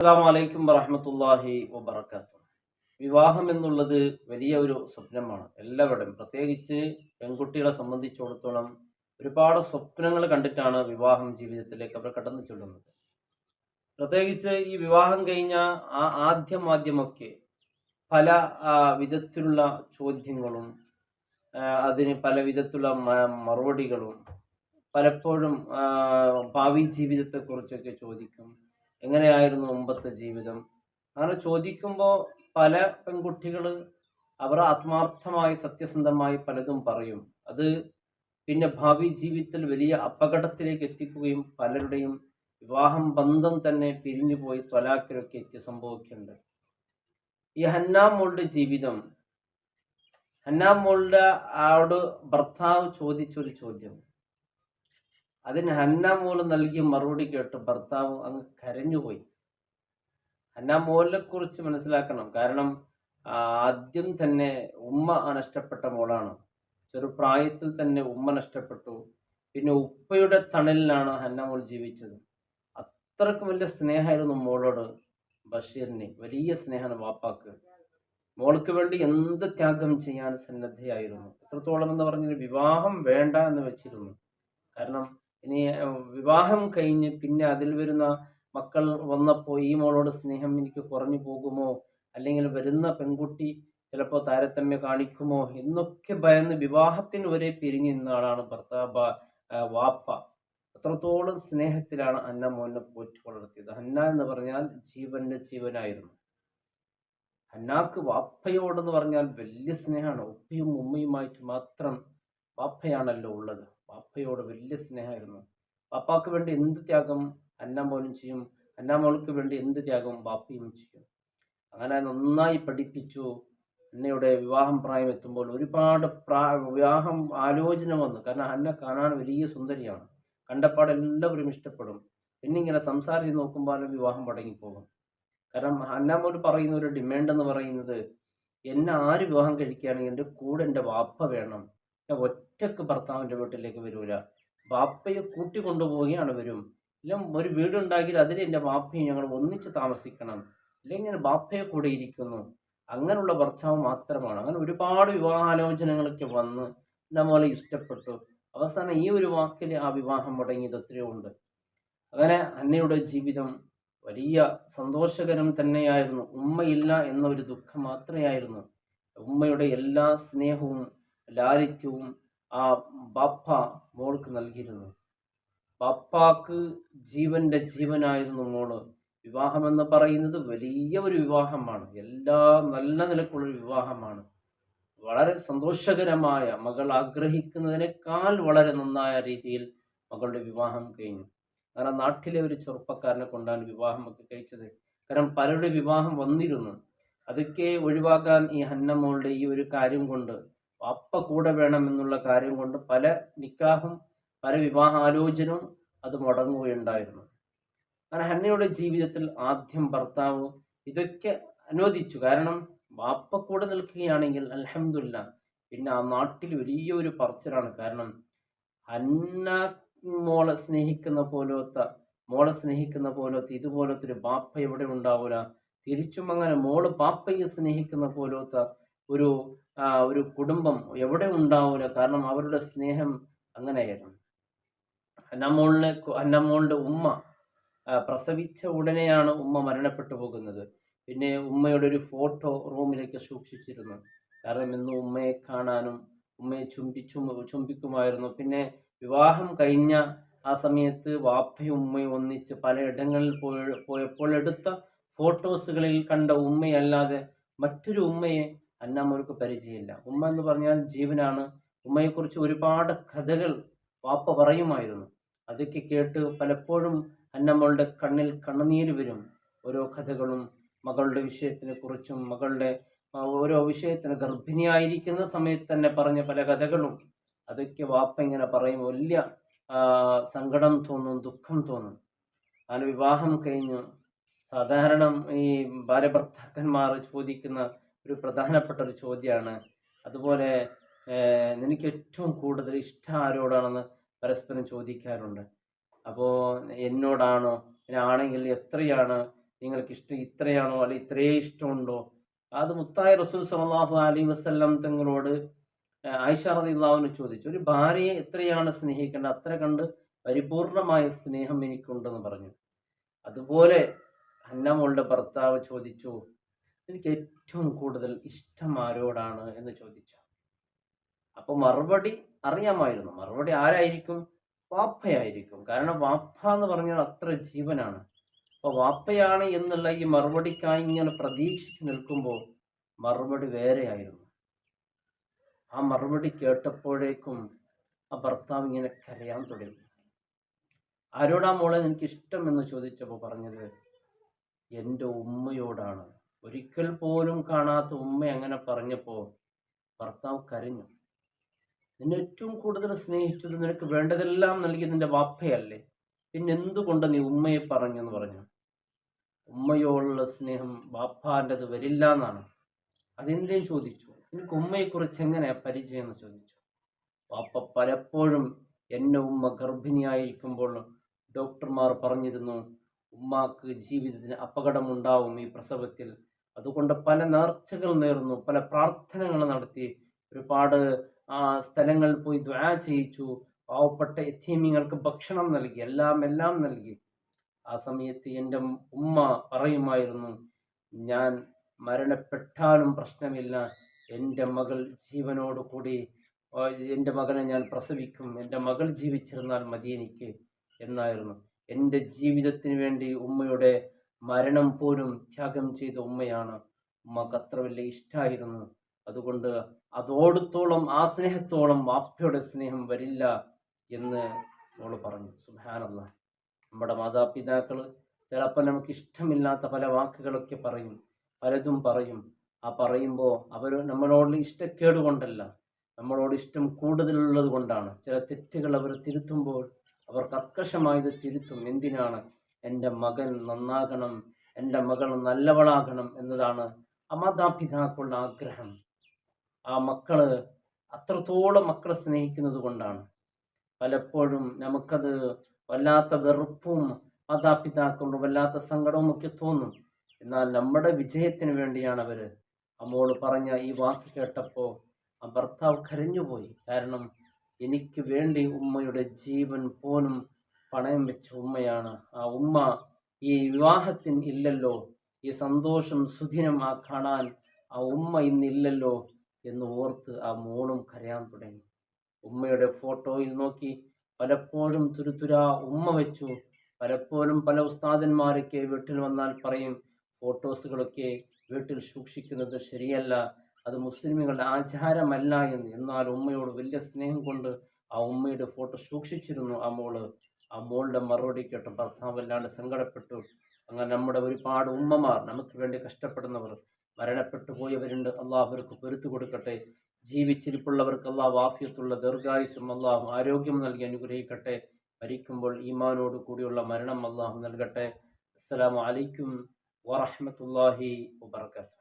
അസ്സലാമു അലൈക്കും വറഹ്മത്തുള്ളാഹി വബറകാതുഹു. വിവാഹം എന്നുള്ളത് വലിയ ഒരു സ്വപ്നമാണ് എല്ലാവരുടെയും. പ്രത്യേകിച്ച് പെൺകുട്ടികളെ സംബന്ധിച്ചിടത്തോളം ഒരുപാട് സ്വപ്നങ്ങൾ കണ്ടിട്ടാണ് വിവാഹം ജീവിതത്തിലേക്ക് അവർ കടന്നു ചെല്ലുന്നത്. പ്രത്യേകിച്ച് ഈ വിവാഹം കഴിഞ്ഞ ആദ്യമൊക്കെ പല വിധത്തിലുള്ള ചോദ്യങ്ങളും അതിന് പല വിധത്തിലുള്ള മറുപടികളും പലപ്പോഴും ഭാവി ജീവിതത്തെക്കുറിച്ചൊക്കെ ചോദിക്കും. എങ്ങനെയായിരുന്നു മുമ്പത്തെ ജീവിതം? അങ്ങനെ ചോദിക്കുമ്പോൾ പല പെൺകുട്ടികൾ അവർ ആത്മാർത്ഥമായി സത്യസന്ധമായി പലതും പറയും. അത് പിന്നെ ഭാവി ജീവിതത്തിൽ വലിയ അപകടത്തിലേക്ക് എത്തിക്കുകയും പലരുടെയും വിവാഹം ബന്ധം തന്നെ പിരിഞ്ഞുപോയി ത്വലാഖിലൊക്കെ എത്തി സംഭവിക്കുന്നുണ്ട്. ഈ ഹന്നാമോളുടെ ജീവിതം, ഹന്നാമോളുടെ ആളോട് ഭർത്താവ് ചോദിച്ചൊരു ചോദ്യം, അതിന് ഹന്നാമോൾ നൽകിയ മറുപടി കേട്ട് ഭർത്താവ് അങ്ങ് കരഞ്ഞുപോയി. ഹന്നാമോളിനെ കുറിച്ച് മനസ്സിലാക്കണം. കാരണം ആദ്യം തന്നെ ഉമ്മ നഷ്ടപ്പെട്ട മോളാണ്. ചെറുപ്രായത്തിൽ തന്നെ ഉമ്മ നഷ്ടപ്പെട്ടു. പിന്നെ ഉപ്പയുടെ തണലിലാണ് ഹന്നാമോൾ ജീവിച്ചത്. അത്രക്കും വലിയ സ്നേഹമായിരുന്നു മോളോട് ബഷീറിന്. വലിയ സ്നേഹമാണ് വാപ്പാക്ക്. മോൾക്ക് വേണ്ടി എന്ത് ത്യാഗം ചെയ്യാൻ സന്നദ്ധയായിരുന്നു. എത്രത്തോളം എന്ന് പറഞ്ഞാൽ വിവാഹം വേണ്ട എന്ന് വെച്ചിരുന്നു. കാരണം ഇനി വിവാഹം കഴിഞ്ഞ് പിന്നെ അതിൽ വരുന്ന മക്കൾ വന്നപ്പോൾ ഈ മോളോട് സ്നേഹം എനിക്ക് കുറഞ്ഞു പോകുമോ, അല്ലെങ്കിൽ വരുന്ന പെൺകുട്ടി ചിലപ്പോൾ താരതമ്യം കാണിക്കുമോ എന്നൊക്കെ ഭയന്ന് വിവാഹത്തിന് വരെ പിരിഞ്ഞു നിന്ന ആളാണ് വാപ്പ. അത്രത്തോളം സ്നേഹത്തിലാണ് ഹന്ന മോനെ പോറ്റി വളർത്തിയത്. ഹന്ന എന്ന് പറഞ്ഞാൽ ജീവന്റെ ജീവനായിരുന്നു. ഹന്നാക്ക് വാപ്പയോടെന്ന് പറഞ്ഞാൽ വലിയ സ്നേഹമാണ്. ഉപ്പയും ഉമ്മയുമായിട്ട് മാത്രം വാപ്പയാണല്ലോ ഉള്ളത്. വാപ്പയോട് വലിയ സ്നേഹമായിരുന്നു. വാപ്പാക്ക് വേണ്ടി എന്ത് ത്യാഗം ഹന്നാമോനും ചെയ്യും, ഹന്നാമോൾക്ക് വേണ്ടി എന്ത് ത്യാഗം വാപ്പയും ചെയ്യും. അങ്ങനെ നന്നായി പഠിപ്പിച്ചു. ഹന്നയുടെ വിവാഹം പ്രായം എത്തുമ്പോൾ ഒരുപാട് വിവാഹം ആലോചന വന്നു. കാരണം ഹന്ന കാണാൻ വലിയ സുന്ദരിയാണ്. കണ്ടപ്പാട് എല്ലാവരും ഇഷ്ടപ്പെടും. പിന്നെ ഇങ്ങനെ സംസാരിച്ച് നോക്കുമ്പോൾ വിവാഹം മുടങ്ങിപ്പോകും. കാരണം ഹന്നാമോൾ പറയുന്ന ഒരു ഡിമാൻഡ് എന്ന് പറയുന്നത്, എന്നെ ആര് വിവാഹം കഴിക്കുകയാണെങ്കിൽ എൻ്റെ കൂടെ എൻ്റെ വാപ്പ വേണം. ഞാൻ ഒറ്റക്ക് ഭർത്താവിൻ്റെ വീട്ടിലേക്ക് വരൂല, വാപ്പയെ കൂട്ടിക്കൊണ്ടുപോവുകയാണ് വരും. ഇല്ല, ഒരു വീടുണ്ടാക്കി അതിൽ എൻ്റെ വാപ്പയും ഞങ്ങൾ ഒന്നിച്ച് താമസിക്കണം, അല്ലെങ്കിൽ ഞാൻ വാപ്പയെ കൂടെ ഇരിക്കുന്നു. അങ്ങനെയുള്ള ഭർത്താവ് മാത്രമാണ്. അങ്ങനെ ഒരുപാട് വിവാഹാലോചനകളൊക്കെ വന്ന് നമ്മളെ ഇഷ്ടപ്പെട്ടു. അവസാനം ഈ ഒരു വാക്കിൽ ആ വിവാഹം മുടങ്ങിയത് എത്രയോ ഉണ്ട്. അങ്ങനെ അന്നയുടെ ജീവിതം വലിയ സന്തോഷകരം തന്നെയായിരുന്നു. ഉമ്മയില്ല എന്നൊരു ദുഃഖം മാത്രമേയായിരുന്നു. ഉമ്മയുടെ എല്ലാ സ്നേഹവും ലാളിത്യവും ആ ബാപ്പ മോൾക്ക് നൽകിയിരുന്നു. ബാപ്പാക്ക് ജീവന്റെ ജീവനായിരുന്നു മോള്. വിവാഹം എന്ന് പറയുന്നത് വലിയ ഒരു വിവാഹമാണ്. എല്ലാം നല്ല നിലക്കുള്ളൊരു വിവാഹമാണ്. വളരെ സന്തോഷകരമായ, മകൾ ആഗ്രഹിക്കുന്നതിനേക്കാൾ വളരെ നന്നായ രീതിയിൽ മകളുടെ വിവാഹം കഴിഞ്ഞു. കാരണം നാട്ടിലെ ഒരു ചെറുപ്പക്കാരനെ കൊണ്ടാണ് വിവാഹമൊക്കെ കഴിച്ചത്. കാരണം പലരുടെ വിവാഹം വന്നിരുന്നു. അതൊക്കെ ഒഴിവാക്കാൻ ഈ ഹന്നമോളുടെ ഈ ഒരു കാര്യം കൊണ്ട്, വാപ്പ കൂടെ വേണമെന്നുള്ള കാര്യം കൊണ്ട് പല നിക്കാഹും പല വിവാഹാലോചനവും അത് മുടങ്ങുകയുണ്ടായിരുന്നു. അങ്ങനെ ഹന്നയുടെ ജീവിതത്തിൽ ആദ്യം ഭർത്താവ് ഇതൊക്കെ അനുവദിച്ചു. കാരണം വാപ്പ കൂടെ നിൽക്കുകയാണെങ്കിൽ അൽഹംദുലില്ലാ, പിന്നെ ആ നാട്ടിൽ വലിയൊരു പറച്ചിലാണ്. കാരണം ഹന്ന മോളെ സ്നേഹിക്കുന്ന പോലത്തെ ഇതുപോലത്തെ ഒരു ബാപ്പ എവിടെ ഉണ്ടാവൂല. തിരിച്ചും അങ്ങനെ മോള് ബാപ്പയെ സ്നേഹിക്കുന്ന പോലത്തെ ഒരു ഒരു കുടുംബം എവിടെ ഉണ്ടാവൂല. കാരണം അവരുടെ സ്നേഹം അങ്ങനെയായിരുന്നു. ഹന്നമോളുടെ ഉമ്മ പ്രസവിച്ച ഉടനെയാണ് ഉമ്മ മരണപ്പെട്ടു പോകുന്നത്. പിന്നെ ഉമ്മയുടെ ഒരു ഫോട്ടോ റൂമിലേക്ക് സൂക്ഷിച്ചിരുന്നു. കാരണം ഇന്ന് ഉമ്മയെ കാണാനും ഉമ്മയെ ചുംബിക്കുമായിരുന്നു. പിന്നെ വിവാഹം കഴിഞ്ഞ ആ സമയത്ത് വാപ്പയും ഉമ്മയും ഒന്നിച്ച് പലയിടങ്ങളിൽ പോയപ്പോൾ എടുത്ത ഫോട്ടോസുകളിൽ കണ്ട ഉമ്മയല്ലാതെ മറ്റൊരു ഉമ്മയെ ഹന്നാമോൾക്ക് പരിചയമില്ല. ഉമ്മ എന്ന് പറഞ്ഞാൽ ജീവനാണ്. ഉമ്മയെക്കുറിച്ച് ഒരുപാട് കഥകൾ വാപ്പ പറയുമായിരുന്നു. അതൊക്കെ കേട്ട് പലപ്പോഴും ഹന്നമോളുടെ കണ്ണിൽ കണ്ണുനീര് വരും. ഓരോ കഥകളും മകളുടെ വിഷയത്തിനെ കുറിച്ചും മകളുടെ ഓരോ വിഷയത്തിന് ഗർഭിണിയായിരിക്കുന്ന സമയത്ത് തന്നെ പറഞ്ഞ പല കഥകളും അതൊക്കെ വാപ്പ ഇങ്ങനെ പറയും. വലിയ സങ്കടം തോന്നും, ദുഃഖം തോന്നും. അങ്ങനെ വിവാഹം കഴിഞ്ഞു. സാധാരണ ഈ ഭാര്യഭർത്താക്കന്മാർ ചോദിക്കുന്ന ഒരു പ്രധാനപ്പെട്ട ഒരു ചോദ്യമാണ്, അതുപോലെ നിനക്ക് ഏറ്റവും കൂടുതൽ ഇഷ്ടം ആരോടാണെന്ന് പരസ്പരം ചോദിക്കാറുണ്ട്. അപ്പോൾ എന്നോടാണോ, ആണെങ്കിൽ എത്രയാണ് നിങ്ങൾക്ക് ഇഷ്ടം ഇത്രയാണോ അല്ലെ ഇത്രയേ ഇഷ്ടമുണ്ടോ? അത് മുത്തായ റസൂൽ സല്ലല്ലാഹു അലൈഹി വസല്ലം തങ്ങളോട് ആയിഷ റളിയല്ലാഹു അൻഹ ചോദിച്ചു, ഒരു ഭാര്യയെ എത്രയാണ് സ്നേഹിക്കേണ്ടത് അത്ര കണ്ട് പരിപൂർണമായ സ്നേഹം എനിക്കുണ്ടെന്ന് പറഞ്ഞു. അതുപോലെ ഹന്നമോളുടെ ഭർത്താവ് ചോദിച്ചു, എനിക്ക് ഏറ്റവും കൂടുതൽ ഇഷ്ടം ആരോടാണ് എന്ന് ചോദിച്ചു. അപ്പൊ മറുപടി അറിയാമായിരുന്നു. മറുപടി ആരായിരിക്കും? വാപ്പയായിരിക്കും. കാരണം വാപ്പ എന്ന് പറഞ്ഞാൽ അത്ര ജീവനാണ്. അപ്പൊ വാപ്പയാണ് എന്നുള്ള ഈ മറുപടിക്കായി ഇങ്ങനെ പ്രതീക്ഷിച്ച് നിൽക്കുമ്പോൾ മറുപടി വേറെയായിരുന്നു. ആ മറുപടി കേട്ടപ്പോഴേക്കും ആ ഭർത്താവ് ഇങ്ങനെ കരയാൻ തുടങ്ങി. ആരോടാ മോളെ എനിക്ക് ഇഷ്ടം എന്ന് ചോദിച്ചപ്പോൾ പറഞ്ഞത് എൻ്റെ ഉമ്മയോടാണ്. ഒരിക്കൽ പോലും കാണാത്ത ഉമ്മ അങ്ങനെ പറഞ്ഞപ്പോൾ ഭർത്താവ് കരഞ്ഞു. നിന്നെ ഏറ്റവും കൂടുതൽ സ്നേഹിച്ചത്, നിനക്ക് വേണ്ടതെല്ലാം നൽകിയത് നിന്റെ വാപ്പയല്ലേ, പിന്നെ എന്തുകൊണ്ട് നീ ഉമ്മയെ പറഞ്ഞെന്ന് പറഞ്ഞു. ഉമ്മയോടുള്ള സ്നേഹം വാപ്പാൻ്റെത് വരില്ല എന്നാണ്. അതെന്തേലും ചോദിച്ചു, എനിക്ക് ഉമ്മയെക്കുറിച്ച് എങ്ങനെയാ പരിചയം എന്ന് ചോദിച്ചു. വാപ്പ പലപ്പോഴും എന്നെ ഉമ്മ ഗർഭിണിയായിരിക്കുമ്പോൾ ഡോക്ടർമാർ പറഞ്ഞിരുന്നു, ഉമ്മാക്ക് ജീവിതത്തിന് അപകടമുണ്ടാവും ഈ പ്രസവത്തിൽ. അതുകൊണ്ട് പല നേർച്ചകൾ നേർന്നു, പല പ്രാർത്ഥനകൾ നടത്തി, ഒരുപാട് സ്ഥലങ്ങളിൽ പോയി ദുആ ചെയ്യിച്ചു, പാവപ്പെട്ട യതീമിങ്ങൾക്ക് ഭക്ഷണം നൽകി, എല്ലാം നൽകി. ആ സമയത്ത് എൻ്റെ ഉമ്മ പറയുമായിരുന്നു, ഞാൻ മരണപ്പെട്ടാലും പ്രശ്നമില്ല, എൻ്റെ മകൾ ജീവനോട് കൂടി എൻ്റെ മകനെ ഞാൻ പ്രസവിക്കും, എൻ്റെ മകൾ ജീവിച്ചിരുന്നാൽ മതി എനിക്ക് എന്നായിരുന്നു. എൻ്റെ ജീവിതത്തിന് വേണ്ടി ഉമ്മയുടെ മരണം പോലും ത്യാഗം ചെയ്ത ഉമ്മയാണ്. ഉമ്മക്ക് അത്ര വലിയ ഇഷ്ടമായിരുന്നു. അതുകൊണ്ട് അതോടത്തോളം ആ സ്നേഹത്തോളം വാപ്പയുടെ സ്നേഹം വരില്ല എന്ന് മോള് പറഞ്ഞു. സുബ്ഹാനല്ലാഹ്. നമ്മുടെ മാതാപിതാക്കൾ ചിലപ്പോൾ നമുക്ക് ഇഷ്ടമില്ലാത്ത പല വാക്കുകളൊക്കെ പറയും, പലതും പറയും. ആ പറയുമ്പോൾ അവർ നമ്മളോട് ഇഷ്ടക്കേട് കൊണ്ടല്ല, നമ്മളോട് ഇഷ്ടം കൂടുതലുള്ളത് കൊണ്ടാണ്. ചില തെറ്റുകൾ അവർ തിരുത്തുമ്പോൾ അവർ കർക്കശമായത് തിരുത്തും. എന്തിനാണ്? എൻ്റെ മകൻ നന്നാകണം, എൻ്റെ മകൾ നല്ലവളാകണം എന്നതാണ് ആ മാതാപിതാക്കളുടെ ആഗ്രഹം. ആ മക്കള് അത്രത്തോളം മക്കളെ സ്നേഹിക്കുന്നത് കൊണ്ടാണ്. പലപ്പോഴും നമുക്കത് വല്ലാത്ത വെറുപ്പും മാതാപിതാക്കളുടെ വല്ലാത്ത സങ്കടവും ഒക്കെ തോന്നും. എന്നാൽ നമ്മുടെ വിജയത്തിന് വേണ്ടിയാണ് അവർ. അമ്മോള് പറഞ്ഞ ഈ വാക്ക് കേട്ടപ്പോൾ ആ ഭർത്താവ് കരഞ്ഞുപോയി. കാരണം എനിക്ക് വേണ്ടി ഉമ്മയുടെ ജീവൻ പോലും പണയം വെച്ച ഉമ്മയാണ്. ആ ഉമ്മ ഈ വിവാഹത്തിന് ഇല്ലല്ലോ, ഈ സന്തോഷം സുദിനം ആ കാണാൻ ആ ഉമ്മ ഇന്നില്ലല്ലോ എന്ന് ഓർത്ത് ആ മോളും കരയാൻ തുടങ്ങി. ഉമ്മയുടെ ഫോട്ടോയിൽ നോക്കി പലപ്പോഴും തുരുതുരാ ഉമ്മ വെച്ചു. പലപ്പോഴും പല ഉസ്താദന്മാരൊക്കെ വീട്ടിൽ വന്നാൽ പറയും, ഫോട്ടോസുകളൊക്കെ വീട്ടിൽ സൂക്ഷിക്കുന്നത് ശരിയല്ല, അത് മുസ്ലിമുകളുടെ ആചാരമല്ല എന്ന്. എന്നാൽ ഉമ്മയോട് വലിയ സ്നേഹം കൊണ്ട് ആ ഉമ്മയുടെ ഫോട്ടോ സൂക്ഷിച്ചിരുന്നു ആ മോള്. ആ മോളുടെ മറുപടി കേട്ട് ഭർത്താവ് വല്ലാണ്ട് സങ്കടപ്പെട്ടു. അങ്ങനെ നമ്മുടെ ഒരുപാട് ഉമ്മമാർ, നമുക്ക് വേണ്ടി കഷ്ടപ്പെടുന്നവർ, മരണപ്പെട്ടു പോയവരുണ്ട്. അള്ളാഹു അവർക്ക് പൊരുത്തു കൊടുക്കട്ടെ. ജീവിച്ചിരിപ്പുള്ളവർക്ക് അള്ളാഹു ആഫിയത്തുള്ള ദീർഘായുസ്സും അള്ളാഹു ആരോഗ്യം നൽകി അനുഗ്രഹിക്കട്ടെ. മരിക്കുമ്പോൾ ഈമാനോട് കൂടിയുള്ള മരണം അള്ളാഹു നൽകട്ടെ. അസ്സലാമു അലൈക്കും വറഹ്മത്തുള്ളാഹി വബറകാതുഹു.